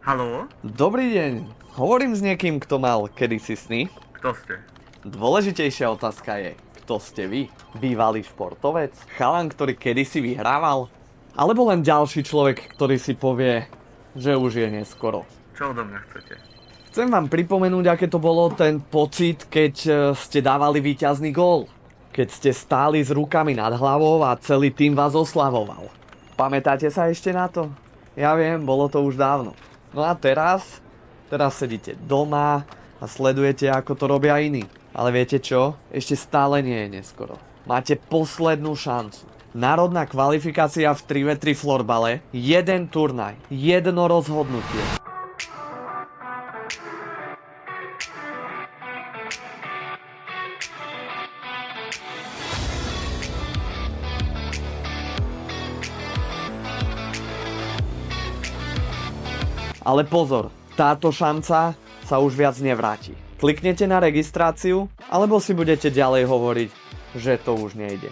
Haló? Dobrý deň. Hovorím s niekým, kto mal kedysi sny. Kto ste? Dôležitejšia otázka je, kto ste vy? Bývalý športovec? Chalan, ktorý kedysi vyhrával? Alebo len ďalší človek, ktorý si povie, že už je neskoro? Čo odo mňa chcete? Chcem vám pripomenúť, aké to bolo ten pocit, keď ste dávali víťazný gól. Keď ste stáli s rukami nad hlavou a celý tým vás oslavoval. Pamätáte sa ešte na to? Ja viem, bolo to už dávno. No a teraz sedíte doma a sledujete, ako to robia iní. Ale viete čo? Ešte stále nie je neskoro. Máte poslednú šancu. Národná kvalifikácia v 3v3 florbale, jeden turnaj, jedno rozhodnutie. Ale pozor, táto šanca sa už viac nevráti. Kliknete na registráciu, alebo si budete ďalej hovoriť, že to už nejde.